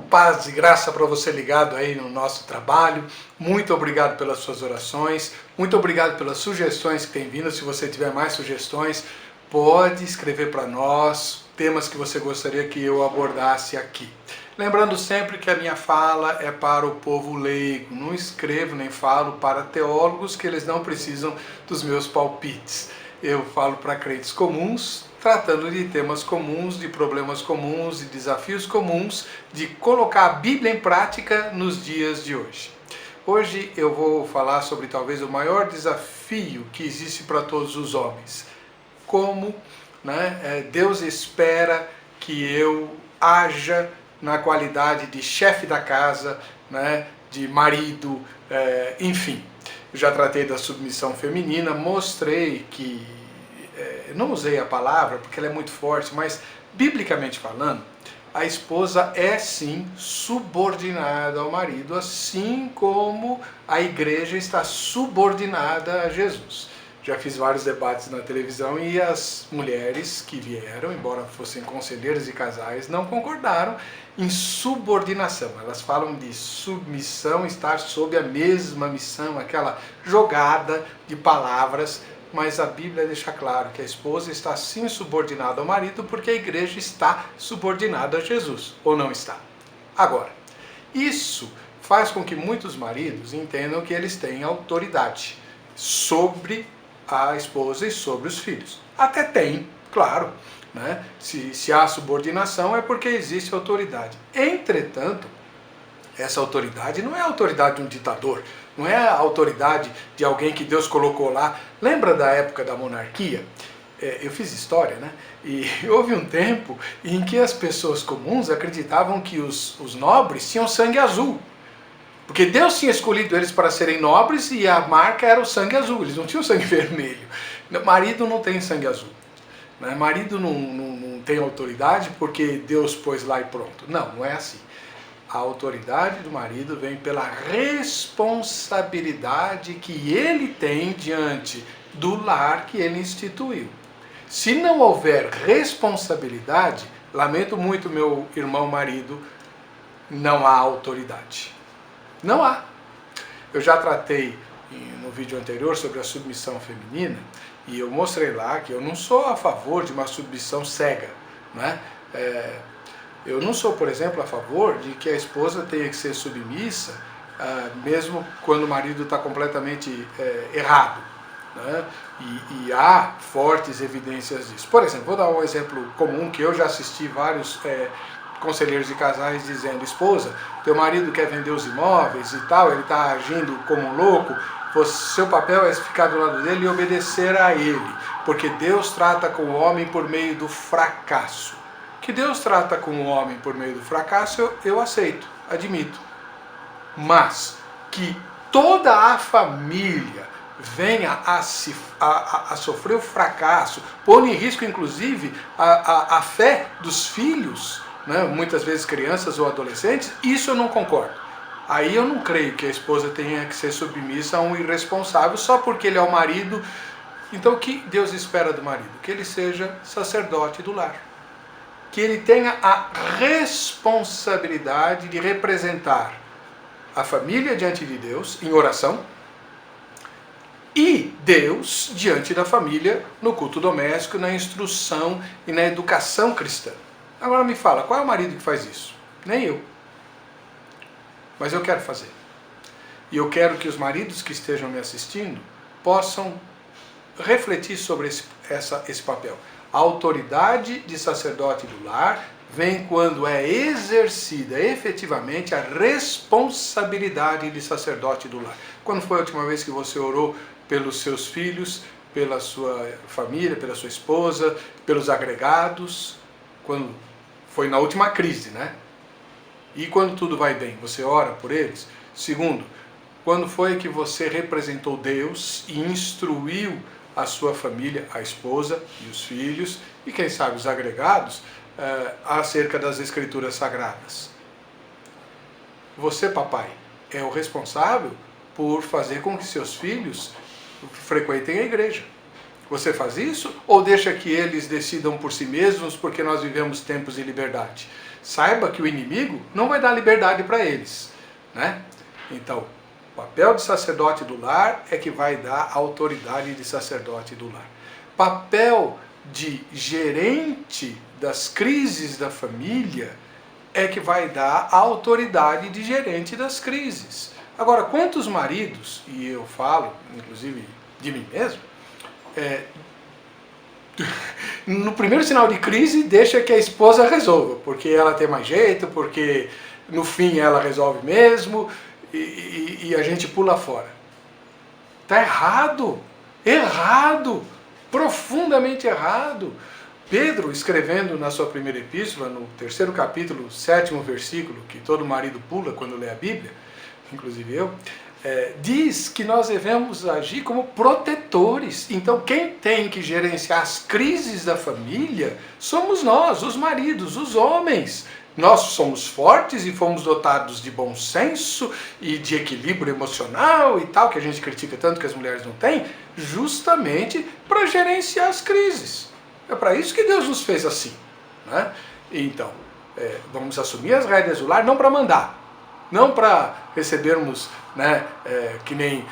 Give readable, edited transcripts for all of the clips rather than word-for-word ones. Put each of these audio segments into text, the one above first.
Paz e graça para você ligado aí no nosso trabalho. Muito obrigado pelas suas orações, muito obrigado pelas sugestões que têm vindo. Se você tiver mais sugestões, pode escrever para nós temas que você gostaria que eu abordasse aqui. Lembrando sempre que a minha fala é para o povo leigo. Não escrevo nem falo para teólogos, que eles não precisam dos meus palpites. Eu falo para crentes comuns, tratando de temas comuns, de problemas comuns, de desafios comuns, de colocar a Bíblia em prática nos dias de hoje. Hoje eu vou falar sobre talvez o maior desafio que existe para todos os homens. Como Deus espera que eu haja na qualidade de chefe da casa, de marido, enfim. Eu já tratei da submissão feminina, mostrei que, não usei a palavra porque ela é muito forte, mas biblicamente falando, a esposa é sim subordinada ao marido, assim como a igreja está subordinada a Jesus. Já fiz vários debates na televisão e as mulheres que vieram, embora fossem conselheiros e casais, não concordaram em subordinação. Elas falam de submissão, estar sob a mesma missão, aquela jogada de palavras, mas a Bíblia deixa claro que a esposa está sim subordinada ao marido porque a igreja está subordinada a Jesus, ou não está? Agora, isso faz com que muitos maridos entendam que eles têm autoridade sobre a esposa e sobre os filhos. Até tem, claro, se há subordinação é porque existe autoridade. Entretanto, essa autoridade não é a autoridade de um ditador, não é a autoridade de alguém que Deus colocou lá. Lembra da época da monarquia? Eu fiz história, e houve um tempo em que as pessoas comuns acreditavam que os nobres tinham sangue azul. Porque Deus tinha escolhido eles para serem nobres e a marca era o sangue azul, eles não tinham sangue vermelho. Marido não tem sangue azul. Marido não tem autoridade porque Deus pôs lá e pronto. Não é assim. A autoridade do marido vem pela responsabilidade que ele tem diante do lar que ele instituiu. Se não houver responsabilidade, lamento muito meu irmão marido, não há autoridade. Não há. Eu já tratei no vídeo anterior sobre a submissão feminina e eu mostrei lá que eu não sou a favor de uma submissão cega. Eu não sou, por exemplo, a favor de que a esposa tenha que ser submissa mesmo quando o marido está completamente errado. E há fortes evidências disso. Por exemplo, vou dar um exemplo comum que eu já assisti vários conselheiros de casais dizendo: esposa, teu marido quer vender os imóveis e tal, ele está agindo como um louco, seu papel é ficar do lado dele e obedecer a ele, porque Deus trata com o homem por meio do fracasso. Que Deus trata com o homem por meio do fracasso, eu aceito, admito. Mas que toda a família venha a sofrer o fracasso, pondo em risco inclusive a fé dos filhos, muitas vezes crianças ou adolescentes, isso eu não concordo. Aí eu não creio que a esposa tenha que ser submissa a um irresponsável só porque ele é o marido. Então o que Deus espera do marido? Que ele seja sacerdote do lar. Que ele tenha a responsabilidade de representar a família diante de Deus em oração e Deus diante da família no culto doméstico, na instrução e na educação cristã. Agora me fala, qual é o marido que faz isso? Nem eu. Mas eu quero fazer. E eu quero que os maridos que estejam me assistindo possam refletir sobre esse papel. A autoridade de sacerdote do lar vem quando é exercida efetivamente a responsabilidade de sacerdote do lar. Quando foi a última vez que você orou pelos seus filhos, pela sua família, pela sua esposa, pelos agregados? Quando foi na última crise, E quando tudo vai bem, você ora por eles? Segundo, quando foi que você representou Deus e instruiu a sua família, a esposa e os filhos, e quem sabe os agregados, acerca das Escrituras Sagradas? Você, papai, é o responsável por fazer com que seus filhos frequentem a igreja. Você faz isso ou deixa que eles decidam por si mesmos porque nós vivemos tempos de liberdade? Saiba que o inimigo não vai dar liberdade para eles, né? Então, o papel de sacerdote do lar é que vai dar a autoridade de sacerdote do lar. Papel de gerente das crises da família é que vai dar a autoridade de gerente das crises. Agora, quantos maridos, e eu falo, inclusive, de mim mesmo, no primeiro sinal de crise, deixa que a esposa resolva, porque ela tem mais jeito, porque no fim ela resolve mesmo, e a gente pula fora. Está errado, errado, profundamente errado. Pedro, escrevendo na sua primeira epístola, no 3º capítulo, 7º versículo, que todo marido pula quando lê a Bíblia, inclusive eu, diz que nós devemos agir como protetores. Então quem tem que gerenciar as crises da família somos nós, os maridos, os homens. Nós somos fortes e fomos dotados de bom senso e de equilíbrio emocional e tal, que a gente critica tanto que as mulheres não têm, justamente para gerenciar as crises. É para isso que Deus nos fez assim, né? Então, vamos assumir as rédeas do lar, não para mandar, não para recebermos, né, que nem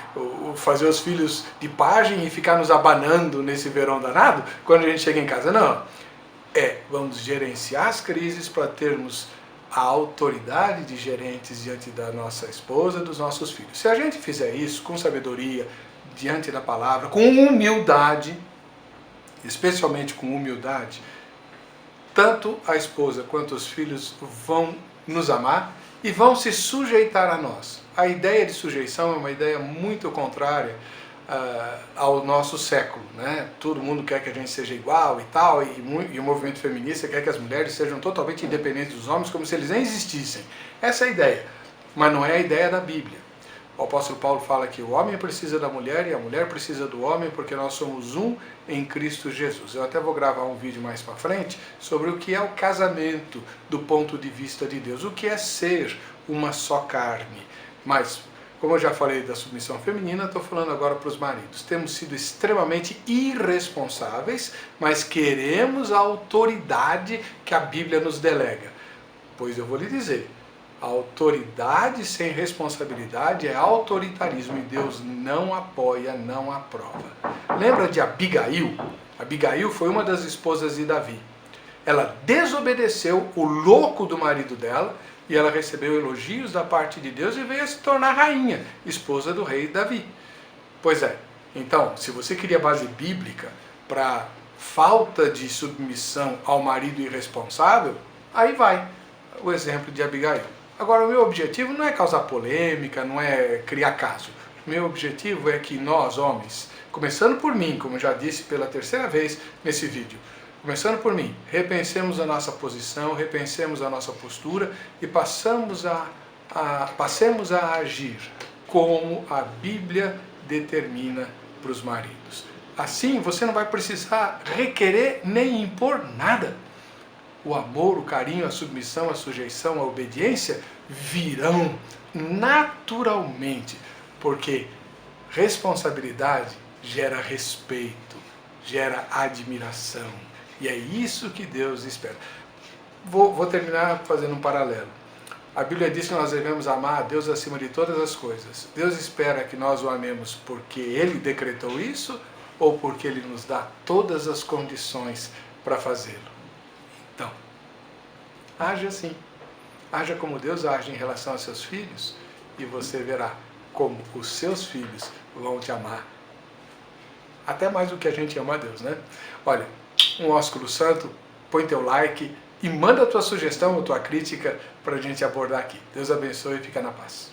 fazer os filhos de pajem e ficar nos abanando nesse verão danado, quando a gente chega em casa, não. Vamos gerenciar as crises para termos a autoridade de gerentes diante da nossa esposa, dos nossos filhos. Se a gente fizer isso com sabedoria, diante da palavra, com humildade, especialmente com humildade, tanto a esposa quanto os filhos vão nos amar e vão se sujeitar a nós. A ideia de sujeição é uma ideia muito contrária ao nosso século, né? Todo mundo quer que a gente seja igual e tal, e o movimento feminista quer que as mulheres sejam totalmente independentes dos homens, como se eles nem existissem. Essa é a ideia, mas não é a ideia da Bíblia. O apóstolo Paulo fala que o homem precisa da mulher e a mulher precisa do homem porque nós somos um em Cristo Jesus. Eu até vou gravar um vídeo mais para frente sobre o que é o casamento do ponto de vista de Deus, o que é ser uma só carne. Mas, como eu já falei da submissão feminina, estou falando agora para os maridos. Temos sido extremamente irresponsáveis, mas queremos a autoridade que a Bíblia nos delega. Pois eu vou lhe dizer, a autoridade sem responsabilidade é autoritarismo e Deus não apoia, não aprova. Lembra de Abigail? Abigail foi uma das esposas de Davi. Ela desobedeceu o louco do marido dela e ela recebeu elogios da parte de Deus e veio a se tornar rainha, esposa do rei Davi. Pois é, então, se você queria base bíblica para falta de submissão ao marido irresponsável, aí vai o exemplo de Abigail. Agora, o meu objetivo não é causar polêmica, não é criar caso. O meu objetivo é que nós, homens, começando por mim, como já disse pela 3ª vez nesse vídeo, começando por mim, repensemos a nossa posição, repensemos a nossa postura e passemos a agir como a Bíblia determina para os maridos. Assim, você não vai precisar requerer nem impor nada. O amor, o carinho, a submissão, a sujeição, a obediência virão naturalmente, porque responsabilidade gera respeito, gera admiração, e é isso que Deus espera. Vou terminar fazendo um paralelo. A Bíblia diz que nós devemos amar a Deus acima de todas as coisas. Deus espera que nós o amemos porque Ele decretou isso ou porque Ele nos dá todas as condições para fazê-lo. Então, age assim. Haja como Deus age em relação aos seus filhos e você verá como os seus filhos vão te amar. Até mais do que a gente ama a Deus, né? Olha, um ósculo santo, põe teu like e manda a tua sugestão ou tua crítica para a gente abordar aqui. Deus abençoe e fica na paz.